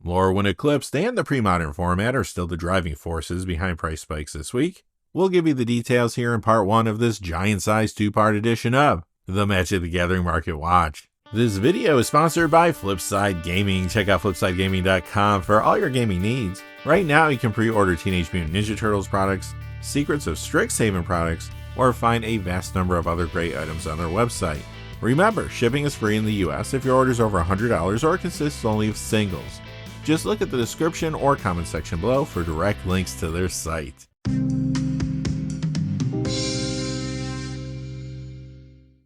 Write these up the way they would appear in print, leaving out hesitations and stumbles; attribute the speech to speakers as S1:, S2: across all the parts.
S1: Lorwyn Eclipsed and the pre-modern format are still the driving forces behind price spikes this week. We'll give you the details here in part 1 of this giant-sized 2-part edition of the Magic the Gathering Market Watch. This video is sponsored by Flipside Gaming. Check out flipsidegaming.com for all your gaming needs. Right now, you can pre-order Teenage Mutant Ninja Turtles products, Secrets of Strixhaven products, or find a vast number of other great items on their website. Remember, shipping is free in the US if your order is over $100 or consists only of singles. Just look at the description or comment section below for direct links to their site.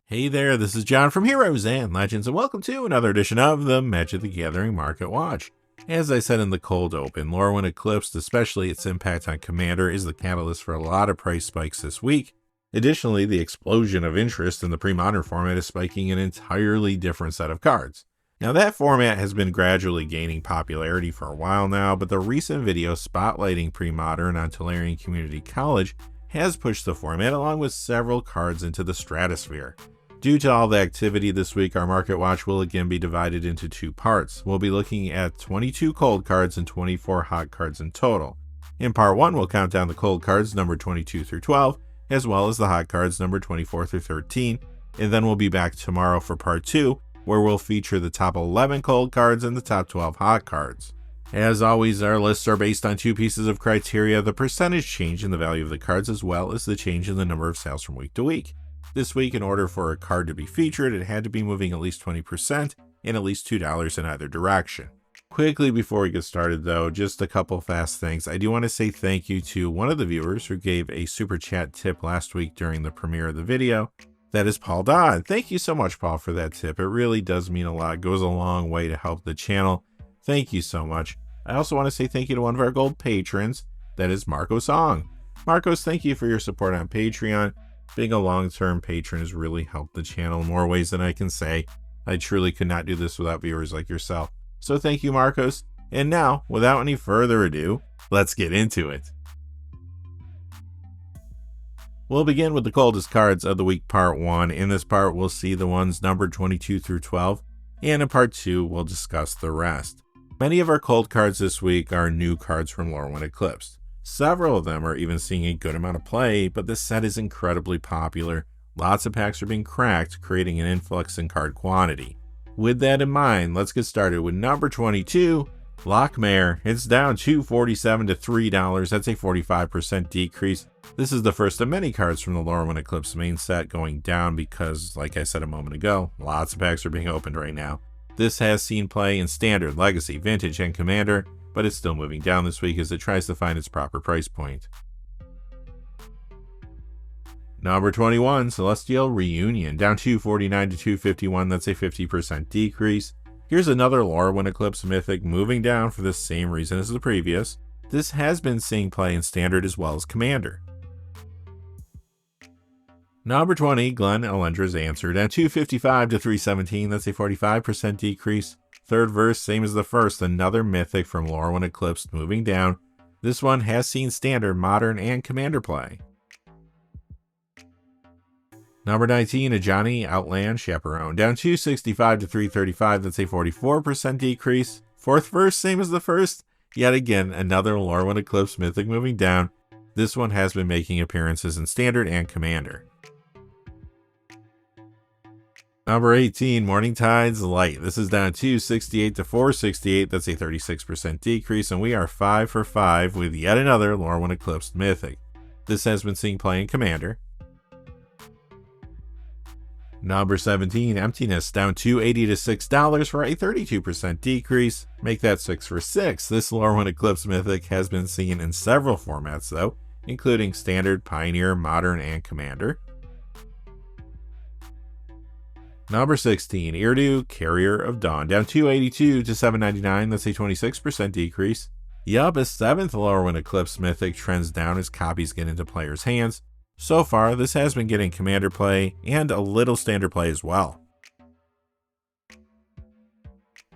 S1: Hey there, this is John from Heroes and Legends, and welcome to another edition of the Magic the Gathering Market Watch. As I said in the cold open, Lorwyn Eclipsed, especially its impact on Commander, is the catalyst for a lot of price spikes this week. Additionally, the explosion of interest in the pre-modern format is spiking an entirely different set of cards. Now, that format has been gradually gaining popularity for a while now, but the recent video spotlighting pre-modern on Tolarian Community College has pushed the format along with several cards into the stratosphere. Due to all the activity this week, our Market Watch will again be divided into 2 parts. We'll be looking at 22 cold cards and 24 hot cards in total. In part 1, we'll count down the cold cards numbered 22 through 12, as well as the hot cards numbered 24 through 13, and then we'll be back tomorrow for part 2, where we'll feature the top 11 cold cards and the top 12 hot cards. As always, our lists are based on 2 pieces of criteria: the percentage change in the value of the cards, as well as the change in the number of sales from week to week. This week, in order for a card to be featured, it had to be moving at least 20% and at least $2 in either direction. Quickly before we get started though, just a couple fast things. I do want to say thank you to one of the viewers who gave a super chat tip last week during the premiere of the video. That is Paul Dodd. Thank you so much, Paul, for that tip. It really does mean a lot. It goes a long way to help the channel. Thank you so much. I also want to say thank you to one of our gold patrons. That is Marco Song. Marcos, thank you for your support on Patreon. Being a long-term patron has really helped the channel in more ways than I can say. I truly could not do this without viewers like yourself. So thank you, Marcos. And now, without any further ado, let's get into it. We'll begin with the coldest cards of the week, part 1. In this part, we'll see the ones numbered 22 through 12, and in part 2, we'll discuss the rest. Many of our cold cards this week are new cards from Lorwyn Eclipsed. Several of them are even seeing a good amount of play, but this set is incredibly popular. Lots of packs are being cracked, creating an influx in card quantity. With that in mind, let's get started with number 22, Lockmare. It's down $2.47 to $3. That's a 45% decrease. This is the first of many cards from the Lorwyn Eclipse main set going down because, like I said a moment ago, lots of packs are being opened right now. This has seen play in Standard, Legacy, Vintage, and Commander, but it's still moving down this week as it tries to find its proper price point. Number 21, Celestial Reunion, down $2.49 to $2.51. That's a 50% decrease. Here's another Lorwyn Eclipse Mythic moving down for the same reason as the previous. This has been seeing play in Standard as well as Commander. Number 20, Miguel Almendras Answer, down $2.55 to $3.17. That's a 45% decrease. Third verse, same as the first, another Mythic from Lorwyn Eclipsed moving down. This one has seen Standard, Modern, and Commander play. Number 19, Ajani Outland Chaperone, down $2.65 to $3.35. That's a 44% decrease. Fourth verse, same as the first. Yet again, another Lorwyn Eclipse Mythic moving down. This one has been making appearances in Standard and Commander. Number 18, Morning Tides Light. This is down $2.68 to $4.68. That's a 36% decrease, and we are 5 for 5 with yet another Lorwyn Eclipse Mythic. This has been seeing play in Commander. Number 17, Emptiness, down $2.80 to $6 for a 32% decrease. Make that 6 for 6. This Lorwyn Eclipse Mythic has been seen in several formats though, including Standard, Pioneer, Modern, and Commander. Number 16, Irdu, Carrier of Dawn, down $2.82 to $7.99. That's a 26% decrease. Yup, a 7th Lorwyn Eclipse Mythic trends down as copies get into players' hands. So far, this has been getting Commander play and a little Standard play as well.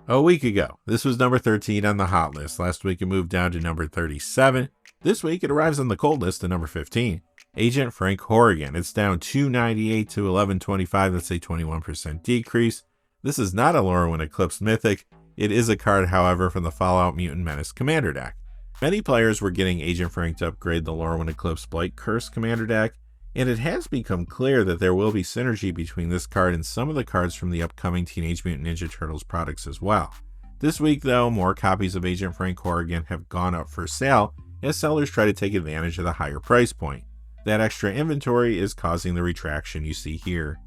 S1: A week ago, this was number 13 on the hot list. Last week it moved down to number 37. This week it arrives on the cold list at number 15. Agent Frank Horrigan. It's down $2.98 to $11.25. That's a 21% decrease. This is not a Lorwyn Eclipse Mythic. It is a card, however, from the Fallout Mutant Menace Commander deck. Many players were getting Agent Frank to upgrade the Lorwyn Eclipse Blight Curse Commander deck, and it has become clear that there will be synergy between this card and some of the cards from the upcoming Teenage Mutant Ninja Turtles products as well. This week, though, more copies of Agent Frank Corrigan have gone up for sale as sellers try to take advantage of the higher price point. That extra inventory is causing the retraction you see here.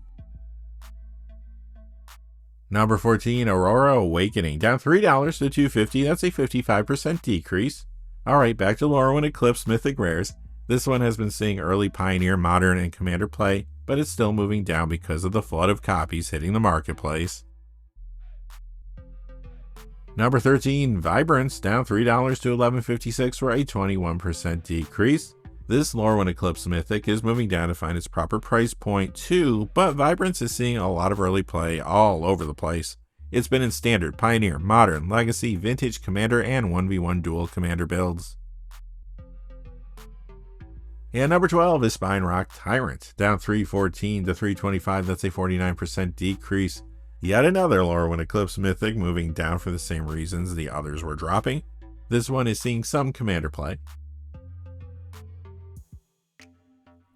S1: Number 14, Aurora Awakening, down $3 to $2.50. That's a 55% decrease. Alright, back to Lorwyn Eclipse Mythic Rares. This one has been seeing early Pioneer, Modern, and Commander play, but it's still moving down because of the flood of copies hitting the marketplace. Number 13, Vibrance, down $3 to $11.56 for a 21% decrease. This Lorwyn Eclipse Mythic is moving down to find its proper price point too, but Vibrance is seeing a lot of early play all over the place. It's been in Standard, Pioneer, Modern, Legacy, Vintage, Commander, and 1v1 Dual Commander builds. And number 12 is Spinerock Tyrant, down $3.14 to $3.25. That's a 49% decrease. Yet another Lorwyn Eclipse Mythic moving down for the same reasons the others were dropping. This one is seeing some Commander play.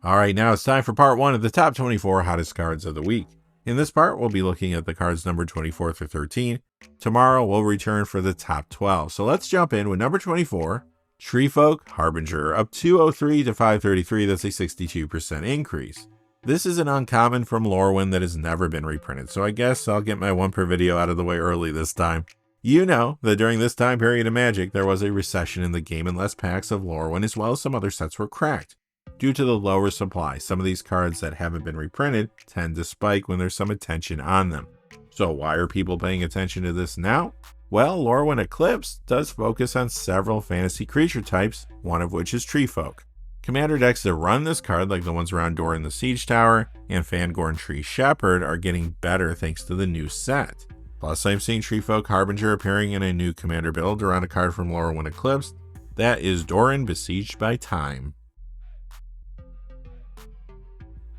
S1: Alright, now it's time for part 1 of the top 24 hottest cards of the week. In this part, we'll be looking at the cards numbered 24 through 13. Tomorrow, we'll return for the top 12. So let's jump in with number 24, Treefolk Harbinger, up $2.03 to $5.33. That's a 62% increase. This is an uncommon from Lorwyn that has never been reprinted, so I guess I'll get my one per video out of the way early this time. You know that during this time period of Magic, there was a recession in the game and less packs of Lorwyn, as well as some other sets were cracked. Due to the lower supply, some of these cards that haven't been reprinted tend to spike when there's some attention on them. So why are people paying attention to this now? Well, Lorwyn Eclipse does focus on several fantasy creature types, one of which is Treefolk. Commander decks that run this card, like the ones around Doran the Siege Tower and Fangorn Tree Shepherd, are getting better thanks to the new set. Plus, I'm seeing Treefolk Harbinger appearing in a new Commander build around a card from Lorwyn Eclipse. That is Doran Besieged by Time.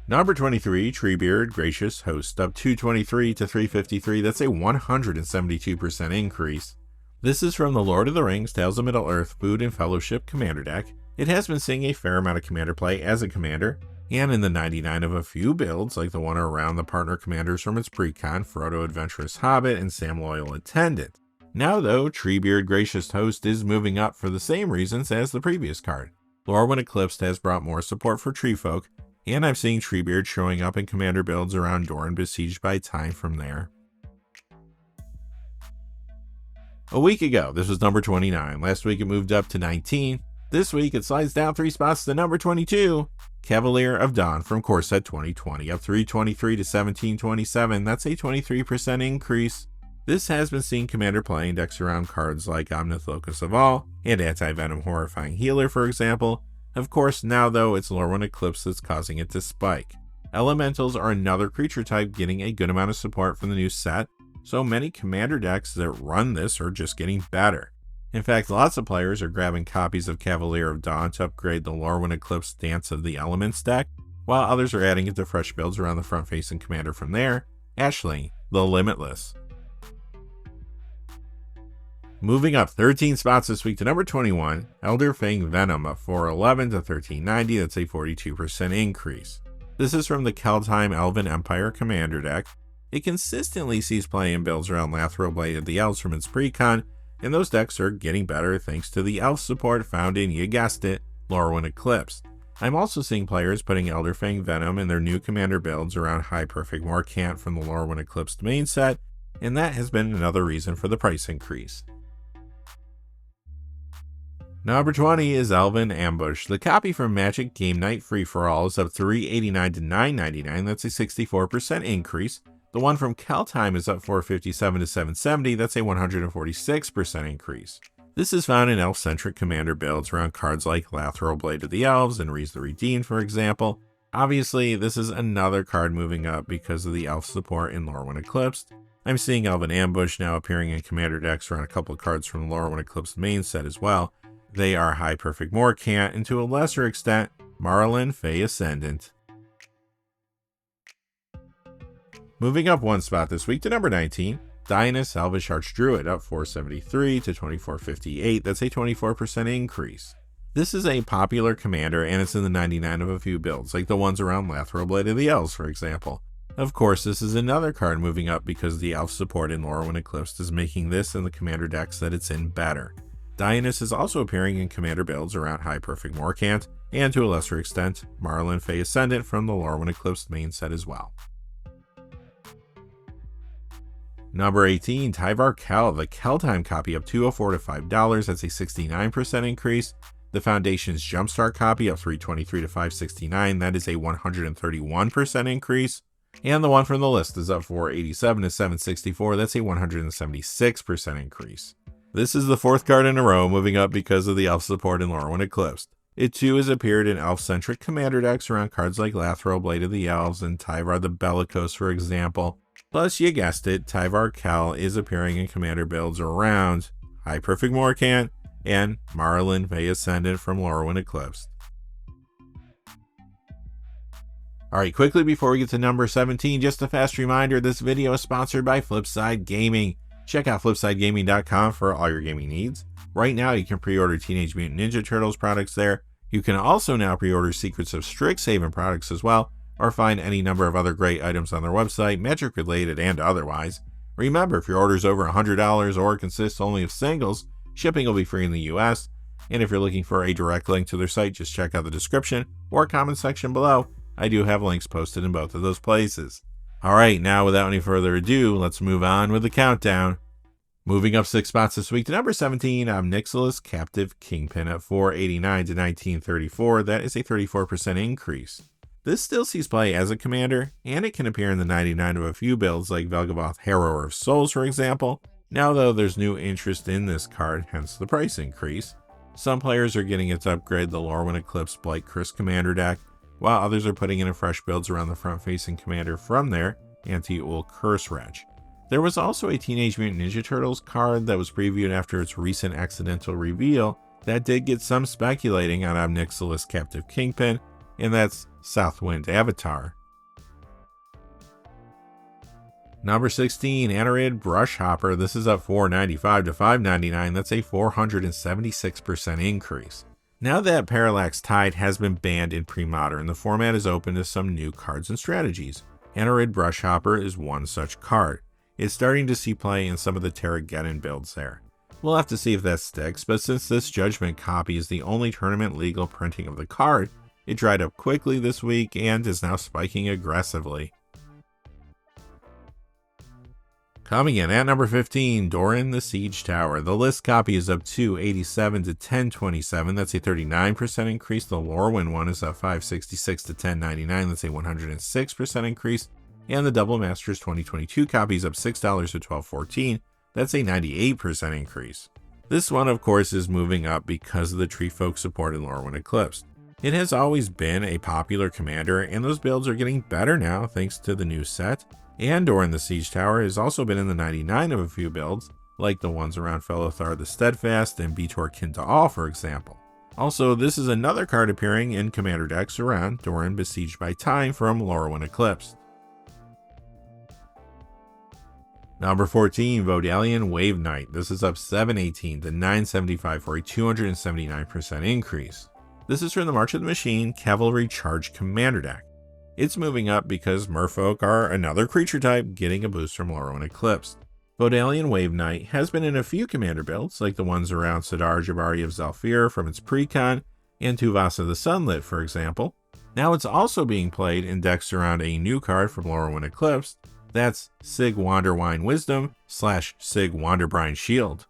S1: Number 23, Treebeard Gracious Host, up $2.23 to $3.53. That's a 172% increase. This is from the Lord of the Rings, Tales of Middle-earth, Food and Fellowship Commander deck. It has been seeing a fair amount of Commander play as a Commander, and in the 99 of a few builds, like the one around the partner Commanders from its pre-con, Frodo Adventurous Hobbit and Sam Loyal Attendant. Now though, Treebeard Gracious Host is moving up for the same reasons as the previous card. Lorwyn Eclipse has brought more support for Treefolk, and I'm seeing Treebeard showing up in Commander builds around Doran Besieged by Time from there. A week ago, this was number 29. Last week it moved up to 19. This week it slides down 3 spots to number 22. Cavalier of Dawn from Core Set 2020, up $3.23 to $17.27. That's a 23% increase. This has been seeing Commander playing decks around cards like Omnith Locus of All and Anti-Venom Horrifying Healer, for example. Of course, now though, it's Lorwyn Eclipse that's causing it to spike. Elementals are another creature type getting a good amount of support from the new set, so many Commander decks that run this are just getting better. In fact, lots of players are grabbing copies of Cavalier of Dawn to upgrade the Lorwyn Eclipse Dance of the Elements deck, while others are adding it to fresh builds around the front-facing Commander from there. Ashley, the Limitless. Moving up 13 spots this week to number 21, Elderfang Venom, up $4.11 to $13.90. That's a 42% increase. This is from the Kaldheim Elven Empire Commander deck. It consistently sees play in builds around Lathril Blade of the Elves from its pre-con, and those decks are getting better thanks to the elf support found in, you guessed it, Lorwyn Eclipse. I'm also seeing players putting Elderfang Venom in their new Commander builds around High Perfect Morcant from the Lorwyn Eclipse main set, and that has been another reason for the price increase. Number 20 is Elven Ambush. The copy from Magic Game Night Free-for-All is up $3.89 to $9.99. That's a 64% increase. The one from Kaldheim is up $4.57 to $7.70. That's a 146% increase. This is found in elf-centric Commander builds around cards like Lathril Blade of the Elves and Reese the Redeemed, for example. Obviously, this is another card moving up because of the elf support in Lorwyn Eclipse. I'm seeing Elven Ambush now appearing in Commander decks around a couple of cards from Lorwyn Eclipse main set as well. They are High Perfect Morcant, and to a lesser extent, Marlin Fey Ascendant. Moving up 1 spot this week to number 19, Diana Salvage Archdruid up 473 to 2458. That's a 24% increase. This is a popular commander, and it's in the 99 of a few builds, like the ones around Lathro Blade of the Elves, for example. Of course, this is another card moving up because the Elf support in Lorwyn Eclipsed is making this and the commander decks that it's in better. Dionysus is also appearing in commander builds around High Perfect Morcant, and to a lesser extent, Marlin Fey Ascendant from the Lorwyn Eclipsed main set as well. Number 18, Tyvar Kel, the Keltime copy up $204 to $5. That's a 69% increase. The Foundation's Jumpstart copy up $323 to $569. That is a 131% increase. And the one from the list is up $487 to $764. That's a 176% increase. This is the fourth card in a row moving up because of the Elf support in Lorwyn Eclipsed. It too has appeared in Elf-centric commander decks around cards like Lathro Blade of the Elves and Tyvar the Bellicose, for example. Plus, you guessed it, Tyvar Kel is appearing in commander builds around High Perfect Morcant and Marlin Fey Ascendant from Lorwyn Eclipsed. Alright, quickly before we get to number 17, just a fast reminder, this video is sponsored by Flipside Gaming. Check out flipsidegaming.com for all your gaming needs. Right now, you can pre-order Teenage Mutant Ninja Turtles products there. You can also now pre-order Secrets of Strixhaven products as well, or find any number of other great items on their website, Magic related and otherwise. Remember, if your order is over $100 or consists only of singles, shipping will be free in the US. And if you're looking for a direct link to their site, just check out the description or comment section below. I do have links posted in both of those places. Alright, now without any further ado, let's move on with the countdown. Moving up 6 spots this week to number 17, Omnixilis Captive Kingpin at $489 to $1934. That is a 34% increase. This still sees play as a commander, and it can appear in the 99 of a few builds like Vel'Gavoth Harrower of Souls, for example. Now though, there's new interest in this card, hence the price increase. Some players are getting it to upgrade the Lorwyn Eclipse Blight Curse commander deck, while others are putting in fresh builds around the front-facing commander from their Anti-Ul Curse Wretch. There was also a Teenage Mutant Ninja Turtles card that was previewed after its recent accidental reveal that did get some speculating on Omnixilis Captive Kingpin, and that's Southwind Avatar. Number 16, Anorid Brushhopper. This is up $495 to $599. That's a 476% increase. Now that Parallax Tide has been banned in Pre-Modern, the format is open to some new cards and strategies. Anorid Brushhopper is one such card. It's starting to see play in some of the Terrageddon builds there. We'll have to see if that sticks, but since this Judgment copy is the only tournament legal printing of the card, it dried up quickly this week and is now spiking aggressively. Coming in at number 15, Doran the Siege Tower. The list copy is up $287 to $1027. That's a 39% increase. The Lorwyn one is up $566 to $1099. That's a 106% increase. And the Double Masters 2022 copy is up $6 to $1214. That's a 98% increase. This one, of course, is moving up because of the Tree Folk support in Lorwyn Eclipsed. It has always been a popular commander, and those builds are getting better now thanks to the new set. And Doran the Siege Tower has also been in the 99 of a few builds, like the ones around Fellothar the Steadfast and Betor Kin to All, for example. Also, this is another card appearing in commander decks around Doran Besieged by Time from Lorwyn Eclipsed. Number 14, Vodalian Wave Knight. This is up $718 to $975 for a 279% increase. This is from the March of the Machine Cavalry Charge Commander deck. It's moving up because Merfolk are another creature type getting a boost from Lorwyn Eclipsed. Vodalian Wave Knight has been in a few commander builds, like the ones around Sidar Jabari of Zalfir from its precon, and Tuvasa the Sunlit, for example. Now it's also being played in decks around a new card from Lorwyn Eclipsed. That's Sig Wanderwine Wisdom / Sig Wanderbrine Shield.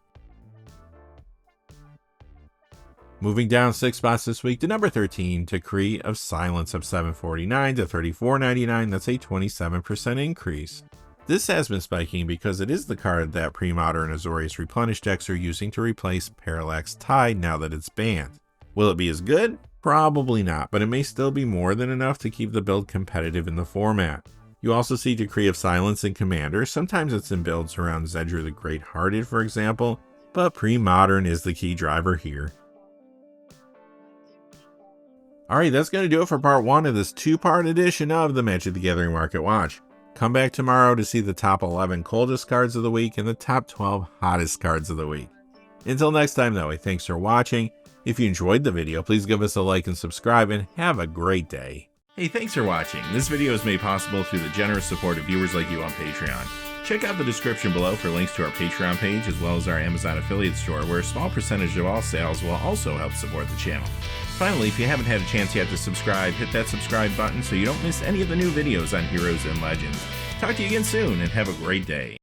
S1: Moving down 6 spots this week to number 13, Decree of Silence up $749 to $34.99. That's a 27% increase. This has been spiking because it is the card that Pre-Modern Azorius Replenish decks are using to replace Parallax Tide now that it's banned. Will it be as good? Probably not, but it may still be more than enough to keep the build competitive in the format. You also see Decree of Silence in Commander. Sometimes it's in builds around Zedruu the Great-Hearted, for example, but Pre-Modern is the key driver here. Alright, that's going to do it for part 1 of this 2-part edition of the Magic the Gathering Market Watch. Come back tomorrow to see the top 11 coldest cards of the week and the top 12 hottest cards of the week. Until next time though, thanks for watching. If you enjoyed the video, please give us a like and subscribe, and have a great day. Hey, thanks for watching. This video is made possible through the generous support of viewers like you on Patreon. Check out the description below for links to our Patreon page as well as our Amazon affiliate store, where a small percentage of all sales will also help support the channel. Finally, if you haven't had a chance yet to subscribe, hit that subscribe button so you don't miss any of the new videos on Heroes and Legends. Talk to you again soon, and have a great day.